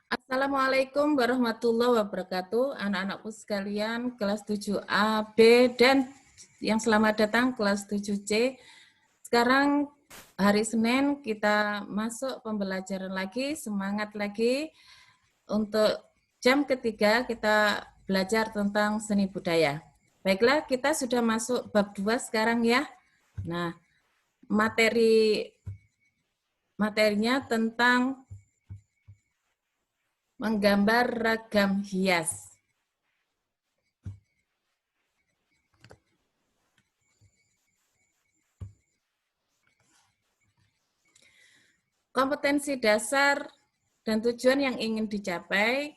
Assalamualaikum warahmatullahi wabarakatuh. Anak-anakku sekalian, kelas 7A, B, dan yang selamat datang kelas 7C. Sekarang hari Senin kita masuk pembelajaran lagi, semangat lagi. Untuk jam ketiga kita belajar tentang seni budaya. Baiklah, kita sudah masuk bab 2 sekarang ya. Nah, materinya tentang menggambar ragam hias. Kompetensi dasar dan tujuan yang ingin dicapai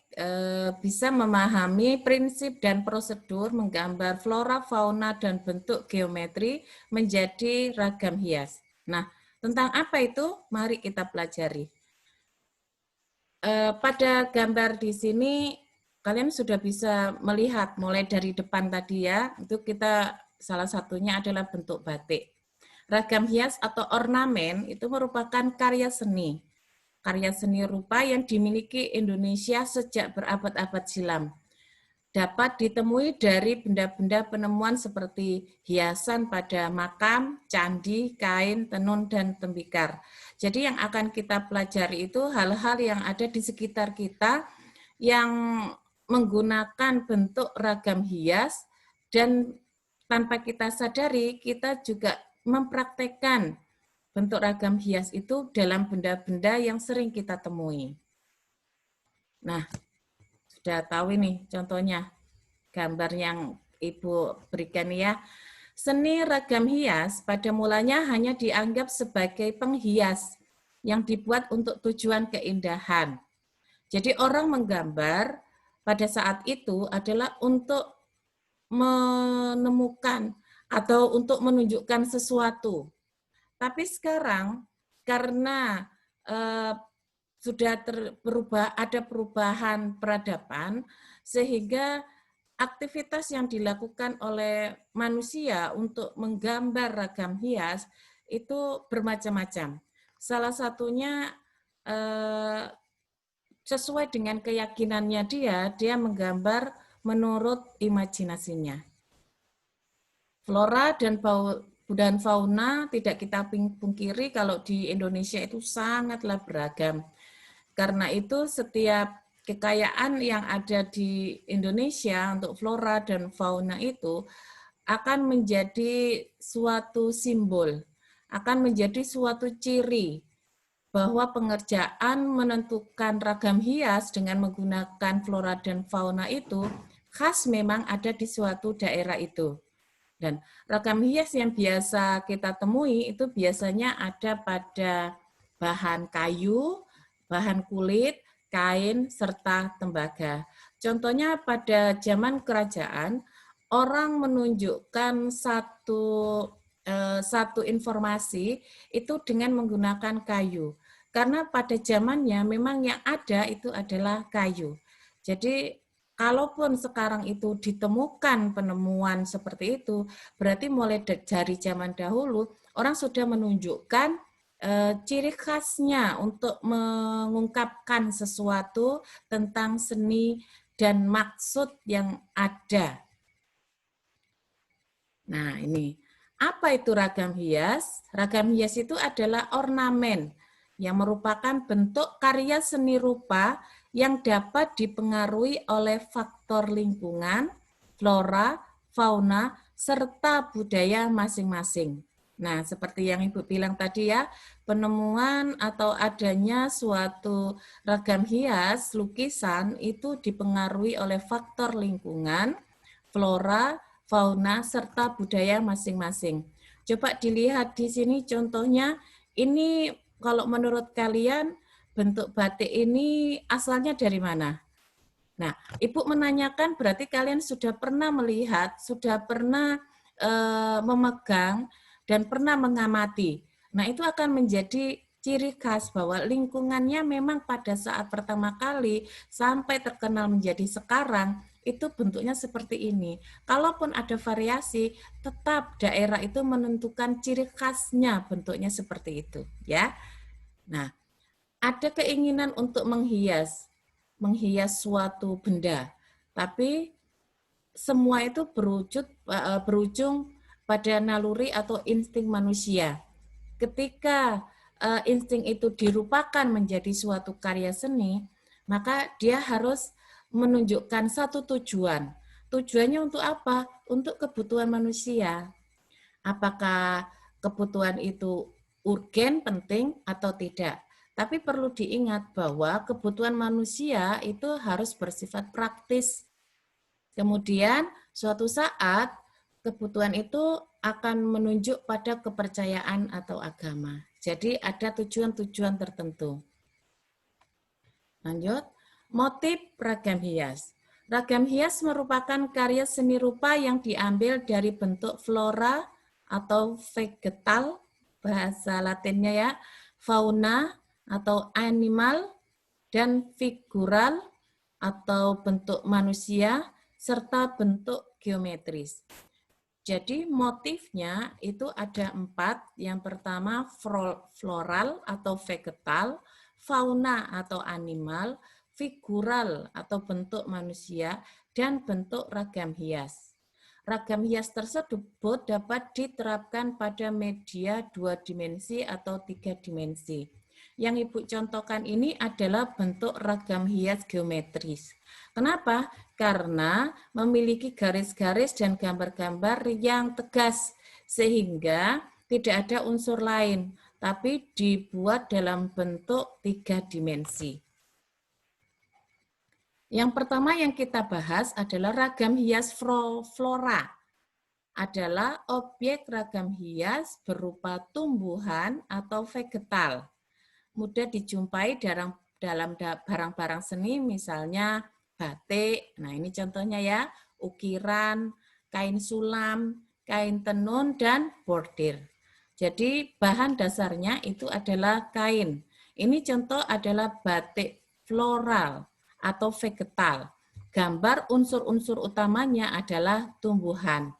bisa memahami prinsip dan prosedur menggambar flora, fauna, dan bentuk geometri menjadi ragam hias. Nah, tentang apa itu? Mari kita pelajari. Pada gambar di sini kalian sudah bisa melihat mulai dari depan tadi ya, itu kita salah satunya adalah bentuk batik. Ragam hias atau ornamen itu merupakan karya seni rupa yang dimiliki Indonesia sejak berabad-abad silam. Dapat ditemui dari benda-benda penemuan seperti hiasan pada makam, candi, kain, tenun, dan tembikar. Jadi yang akan kita pelajari itu hal-hal yang ada di sekitar kita yang menggunakan bentuk ragam hias dan tanpa kita sadari kita juga mempraktekkan bentuk ragam hias itu dalam benda-benda yang sering kita temui. Nah, sudah tahu ini contohnya gambar yang Ibu berikan ya. Seni ragam hias pada mulanya hanya dianggap sebagai penghias yang dibuat untuk tujuan keindahan. Jadi orang menggambar pada saat itu adalah untuk menemukan atau untuk menunjukkan sesuatu. Tapi sekarang karena sudah ada perubahan peradaban, sehingga aktivitas yang dilakukan oleh manusia untuk menggambar ragam hias itu bermacam-macam. Salah satunya sesuai dengan keyakinannya dia menggambar menurut imajinasinya. Flora dan fauna tidak kita pungkiri kalau di Indonesia itu sangatlah beragam. Karena itu setiap kekayaan yang ada di Indonesia untuk flora dan fauna itu akan menjadi suatu simbol, akan menjadi suatu ciri bahwa pengerjaan menentukan ragam hias dengan menggunakan flora dan fauna itu khas memang ada di suatu daerah itu. Dan ragam hias yang biasa kita temui itu biasanya ada pada bahan kayu, bahan kulit, kain, serta tembaga. Contohnya pada zaman kerajaan, orang menunjukkan satu informasi itu dengan menggunakan kayu. Karena pada zamannya memang yang ada itu adalah kayu. Jadi kalaupun sekarang itu ditemukan penemuan seperti itu, berarti mulai dari zaman dahulu orang sudah menunjukkan ciri khasnya untuk mengungkapkan sesuatu tentang seni dan maksud yang ada. Nah, ini apa itu ragam hias? Ragam hias itu adalah ornamen yang merupakan bentuk karya seni rupa yang dapat dipengaruhi oleh faktor lingkungan, flora, fauna, serta budaya masing-masing. Nah, seperti yang Ibu bilang tadi ya, penemuan atau adanya suatu ragam hias, lukisan itu dipengaruhi oleh faktor lingkungan, flora, fauna, serta budaya masing-masing. Coba dilihat di sini contohnya, ini kalau menurut kalian bentuk batik ini asalnya dari mana? Nah, Ibu menanyakan berarti kalian sudah pernah melihat, sudah pernah memegang, dan pernah mengamati. Nah, itu akan menjadi ciri khas bahwa lingkungannya memang pada saat pertama kali sampai terkenal menjadi sekarang, itu bentuknya seperti ini. Kalaupun ada variasi, tetap daerah itu menentukan ciri khasnya bentuknya seperti itu. Ya. Nah, ada keinginan untuk menghias. menghias suatu benda, tapi semua itu berujung pada naluri atau insting manusia. Ketika insting itu dirupakan menjadi suatu karya seni, maka dia harus menunjukkan satu tujuan. Tujuannya untuk apa? Untuk kebutuhan manusia. Apakah kebutuhan itu urgen, penting, atau tidak? Tapi perlu diingat bahwa kebutuhan manusia itu harus bersifat praktis. Kemudian suatu saat kebutuhan itu akan menunjuk pada kepercayaan atau agama. Jadi ada tujuan-tujuan tertentu. Lanjut, motif ragam hias. Ragam hias merupakan karya seni rupa yang diambil dari bentuk flora atau vegetal, bahasa Latinnya ya, fauna atau animal, dan figural atau bentuk manusia, serta bentuk geometris. Jadi motifnya itu ada 4. Yang pertama floral atau vegetal, fauna atau animal, figural atau bentuk manusia, dan bentuk ragam hias. Ragam hias tersebut dapat diterapkan pada media 2 dimensi atau 3 dimensi. Yang Ibu contohkan ini adalah bentuk ragam hias geometris. Kenapa? Karena memiliki garis-garis dan gambar-gambar yang tegas, sehingga tidak ada unsur lain, tapi dibuat dalam bentuk 3 dimensi. Yang pertama yang kita bahas adalah ragam hias flora. Adalah objek ragam hias berupa tumbuhan atau vegetal. Mudah dijumpai dalam barang-barang seni, misalnya batik. Nah, ini contohnya ya, ukiran, kain sulam, kain tenun, dan bordir. Jadi bahan dasarnya itu adalah kain. Ini contoh adalah batik floral atau vegetal. Gambar unsur-unsur utamanya adalah tumbuhan.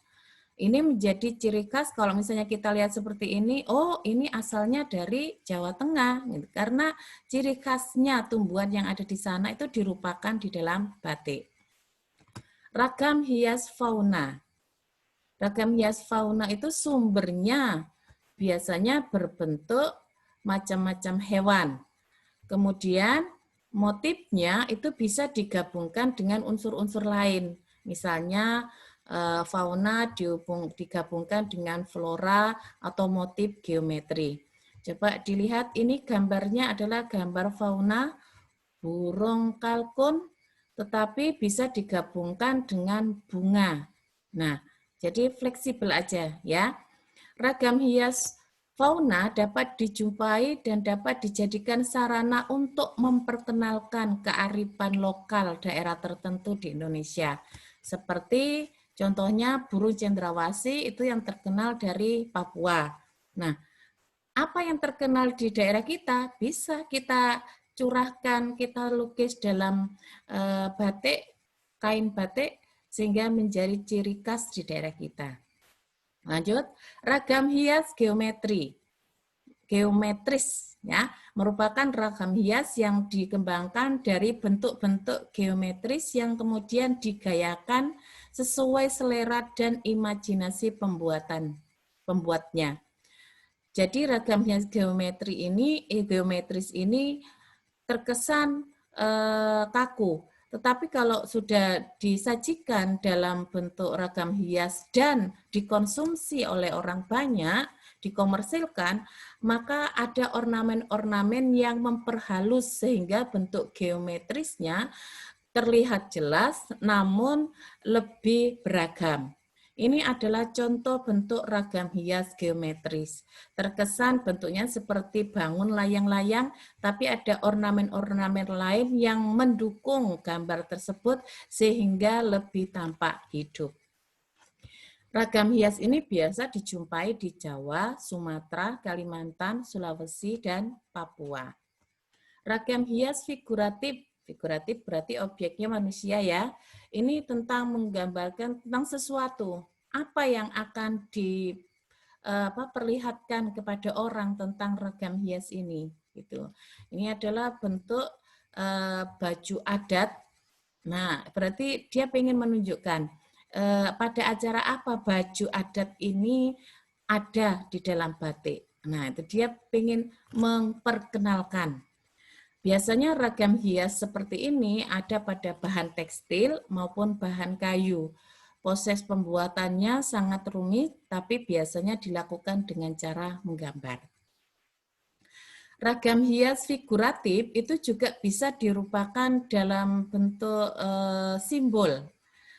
Ini menjadi ciri khas kalau misalnya kita lihat seperti ini, oh ini asalnya dari Jawa Tengah, gitu. Karena ciri khasnya tumbuhan yang ada di sana itu dirupakan di dalam batik. Ragam hias fauna. Ragam hias fauna itu sumbernya biasanya berbentuk macam-macam hewan. Kemudian motifnya itu bisa digabungkan dengan unsur-unsur lain. Misalnya fauna digabungkan dengan flora atau motif geometri. Coba dilihat, ini gambarnya adalah gambar fauna burung kalkun, tetapi bisa digabungkan dengan bunga. Nah, jadi fleksibel aja ya. Ragam hias fauna dapat dijumpai dan dapat dijadikan sarana untuk memperkenalkan kearifan lokal daerah tertentu di Indonesia. Seperti contohnya burung cendrawasih itu yang terkenal dari Papua. Nah, apa yang terkenal di daerah kita bisa kita curahkan, kita lukis dalam batik, kain batik, sehingga menjadi ciri khas di daerah kita. Lanjut, ragam hias geometris ya, merupakan ragam hias yang dikembangkan dari bentuk-bentuk geometris yang kemudian digayakan sesuai selera dan imajinasi pembuatnya. Jadi ragam hias geometris ini terkesan kaku. Tetapi kalau sudah disajikan dalam bentuk ragam hias dan dikonsumsi oleh orang banyak, dikomersilkan, maka ada ornamen-ornamen yang memperhalus sehingga bentuk geometrisnya terlihat jelas namun lebih beragam. Ini adalah contoh bentuk ragam hias geometris. Terkesan bentuknya seperti bangun layang-layang, tapi ada ornamen-ornamen lain yang mendukung gambar tersebut sehingga lebih tampak hidup. Ragam hias ini biasa dijumpai di Jawa, Sumatera, Kalimantan, Sulawesi, dan Papua. Ragam hias figuratif. Figuratif berarti objeknya manusia ya. Ini tentang menggambarkan tentang sesuatu. Apa yang akan diperlihatkan kepada orang tentang ragam hias ini. Gitu. Ini adalah bentuk baju adat. Nah, berarti dia ingin menunjukkan pada acara apa baju adat ini ada di dalam batik. Nah, itu dia ingin memperkenalkan. Biasanya ragam hias seperti ini ada pada bahan tekstil maupun bahan kayu. Proses pembuatannya sangat rumit, tapi biasanya dilakukan dengan cara menggambar. Ragam hias figuratif itu juga bisa dirupakan dalam bentuk simbol.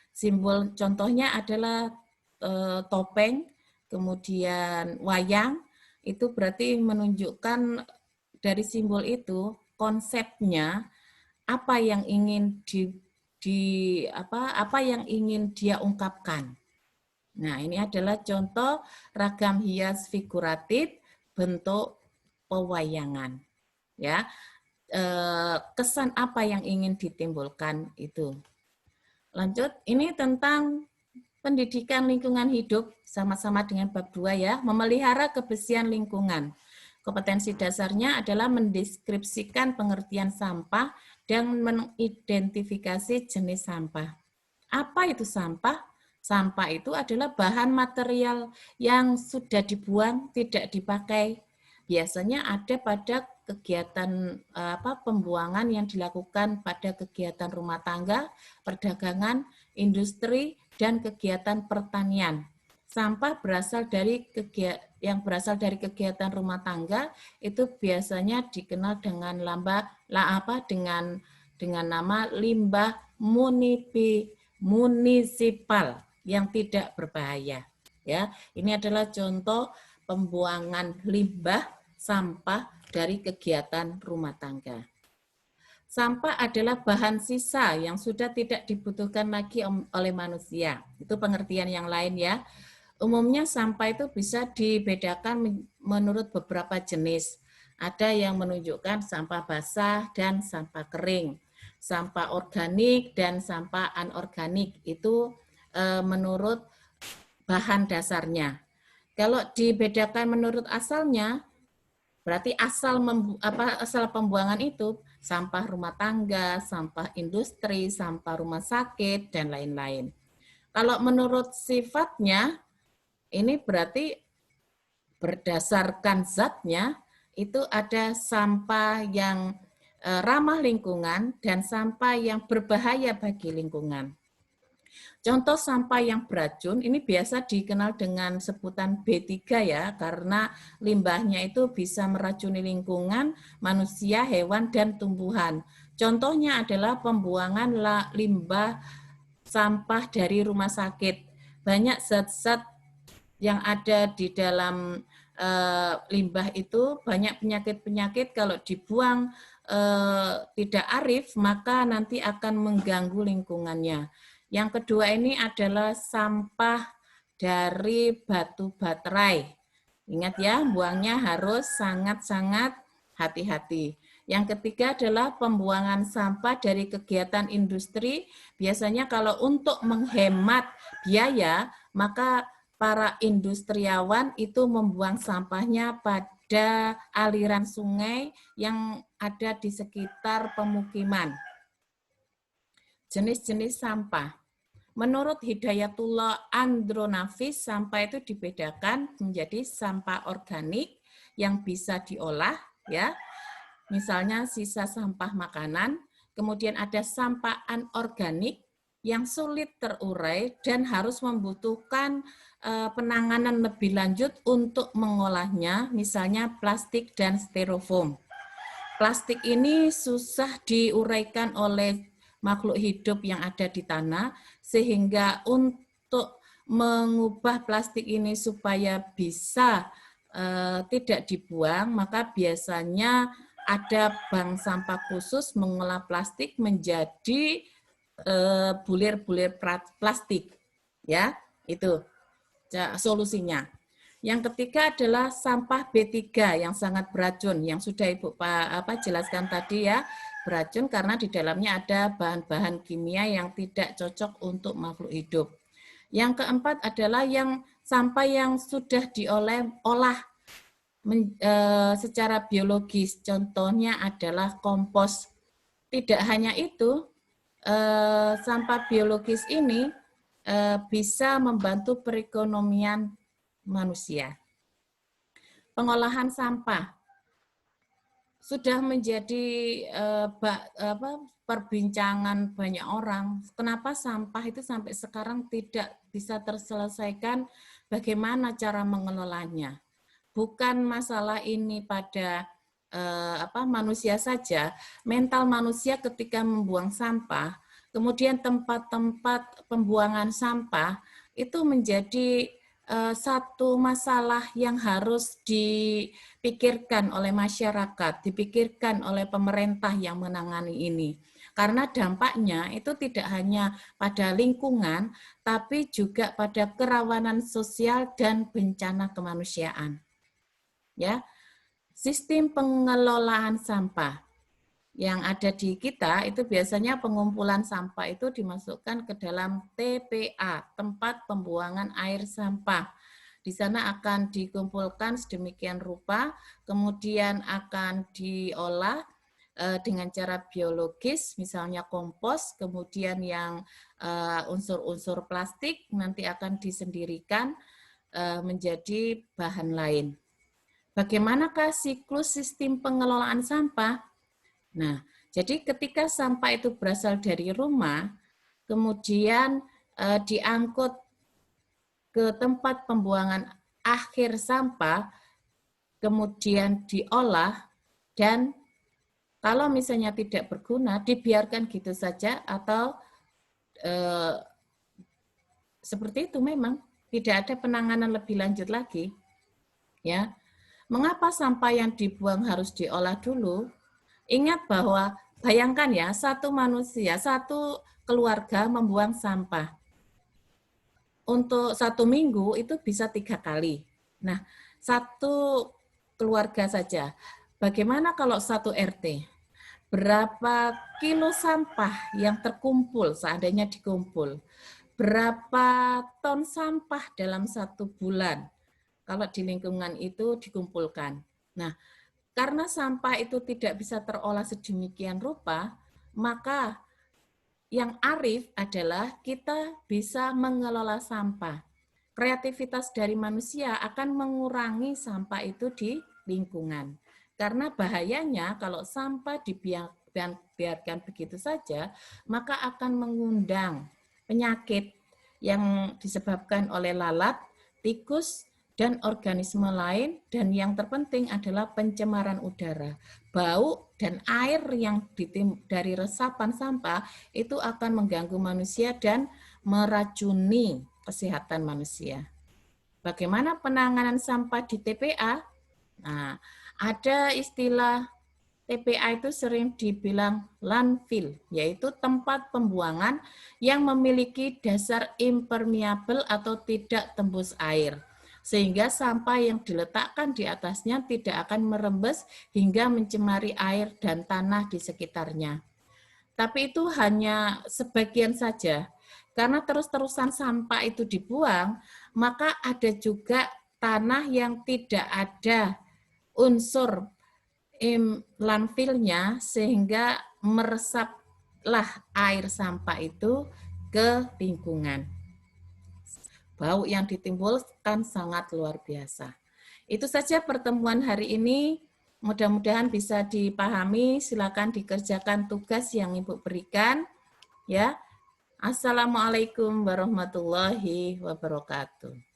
Simbol contohnya adalah topeng, kemudian wayang, itu berarti menunjukkan dari simbol itu konsepnya apa yang ingin apa yang ingin dia ungkapkan. Nah, ini adalah contoh ragam hias figuratif bentuk pewayangan. Ya, kesan apa yang ingin ditimbulkan itu. Lanjut, ini tentang pendidikan lingkungan hidup sama-sama dengan bab 2 ya, memelihara kebersihan lingkungan. Kompetensi dasarnya adalah mendeskripsikan pengertian sampah dan mengidentifikasi jenis sampah. Apa itu sampah? Sampah itu adalah bahan material yang sudah dibuang, tidak dipakai. Biasanya ada pada kegiatan pembuangan yang dilakukan pada kegiatan rumah tangga, perdagangan, industri, dan kegiatan pertanian. Sampah berasal dari kegiatan rumah tangga itu biasanya dikenal dengan dengan nama limbah munisipal yang tidak berbahaya. Ya, ini adalah contoh pembuangan limbah sampah dari kegiatan rumah tangga. Sampah adalah bahan sisa yang sudah tidak dibutuhkan lagi oleh manusia. Itu pengertian yang lain ya. Umumnya sampah itu bisa dibedakan menurut beberapa jenis. Ada yang menunjukkan sampah basah dan sampah kering. Sampah organik dan sampah anorganik itu menurut bahan dasarnya. Kalau dibedakan menurut asalnya, berarti asal pembuangan itu sampah rumah tangga, sampah industri, sampah rumah sakit, dan lain-lain. Kalau menurut sifatnya, ini berarti berdasarkan zatnya, itu ada sampah yang ramah lingkungan dan sampah yang berbahaya bagi lingkungan. Contoh sampah yang beracun ini biasa dikenal dengan sebutan B3 ya, karena limbahnya itu bisa meracuni lingkungan, manusia, hewan, dan tumbuhan. Contohnya adalah pembuangan limbah sampah dari rumah sakit. Banyak zat-zat yang ada di dalam limbah itu, banyak penyakit-penyakit kalau dibuang tidak arif, maka nanti akan mengganggu lingkungannya. Yang kedua ini adalah sampah dari batu baterai. Ingat ya, buangnya harus sangat-sangat hati-hati. Yang ketiga adalah pembuangan sampah dari kegiatan industri. Biasanya kalau untuk menghemat biaya, maka para industriawan itu membuang sampahnya pada aliran sungai yang ada di sekitar pemukiman. Jenis-jenis sampah. Menurut Hidayatullah Andronafis, sampah itu dibedakan menjadi sampah organik yang bisa diolah, ya. Misalnya sisa sampah makanan, kemudian ada sampah anorganik yang sulit terurai dan harus membutuhkan penanganan lebih lanjut untuk mengolahnya, misalnya plastik dan styrofoam. Plastik ini susah diuraikan oleh makhluk hidup yang ada di tanah, sehingga untuk mengubah plastik ini supaya bisa tidak dibuang, maka biasanya ada bank sampah khusus mengolah plastik menjadi bulir-bulir plastik. Ya, itu solusinya. Yang ketiga adalah sampah B3 yang sangat beracun, yang sudah Ibu jelaskan tadi ya, beracun karena di dalamnya ada bahan-bahan kimia yang tidak cocok untuk makhluk hidup. Yang keempat adalah yang sampah yang sudah diolah secara biologis, contohnya adalah kompos. tidak hanya itu, sampah biologis ini bisa membantu perekonomian manusia. Pengolahan sampah sudah menjadi perbincangan banyak orang. Kenapa sampah itu sampai sekarang tidak bisa terselesaikan, bagaimana cara mengelolanya. Bukan masalah ini pada manusia saja, mental manusia ketika membuang sampah, kemudian tempat-tempat pembuangan sampah itu menjadi satu masalah yang harus dipikirkan oleh masyarakat, dipikirkan oleh pemerintah yang menangani ini. Karena dampaknya itu tidak hanya pada lingkungan, tapi juga pada kerawanan sosial dan bencana kemanusiaan. Ya, sistem pengelolaan sampah yang ada di kita itu biasanya pengumpulan sampah itu dimasukkan ke dalam TPA, tempat pembuangan air sampah. Di sana akan dikumpulkan sedemikian rupa, kemudian akan diolah dengan cara biologis, misalnya kompos, kemudian yang unsur-unsur plastik nanti akan disendirikan menjadi bahan lain. Bagaimanakah siklus sistem pengelolaan sampah? Nah, jadi ketika sampah itu berasal dari rumah, kemudian diangkut ke tempat pembuangan akhir sampah, kemudian diolah, dan kalau misalnya tidak berguna, dibiarkan gitu saja, atau seperti itu memang, tidak ada penanganan lebih lanjut lagi. Ya, mengapa sampah yang dibuang harus diolah dulu? Ingat bahwa, bayangkan ya, satu manusia, satu keluarga membuang sampah. Untuk 1 minggu itu bisa 3 kali. Nah, satu keluarga saja. Bagaimana kalau satu RT? Berapa kilo sampah yang terkumpul seandainya dikumpul? Berapa ton sampah dalam 1 bulan? Kalau di lingkungan itu dikumpulkan. Nah, karena sampah itu tidak bisa terolah sedemikian rupa, maka yang arif adalah kita bisa mengelola sampah. Kreativitas dari manusia akan mengurangi sampah itu di lingkungan. Karena bahayanya kalau sampah dibiarkan begitu saja, maka akan mengundang penyakit yang disebabkan oleh lalat, tikus, dan organisme lain, dan yang terpenting adalah pencemaran udara. Bau dan air yang dari resapan sampah itu akan mengganggu manusia dan meracuni kesehatan manusia. Bagaimana penanganan sampah di TPA? Nah, ada istilah TPA itu sering dibilang landfill, yaitu tempat pembuangan yang memiliki dasar impermeable atau tidak tembus air, sehingga sampah yang diletakkan di atasnya tidak akan merembes hingga mencemari air dan tanah di sekitarnya. Tapi itu hanya sebagian saja, karena terus-terusan sampah itu dibuang, maka ada juga tanah yang tidak ada unsur landfillnya, sehingga meresaplah air sampah itu ke lingkungan. Bau yang ditimbulkan sangat luar biasa. Itu saja pertemuan hari ini. Mudah-mudahan bisa dipahami. Silakan dikerjakan tugas yang Ibu berikan. Ya. Assalamualaikum warahmatullahi wabarakatuh.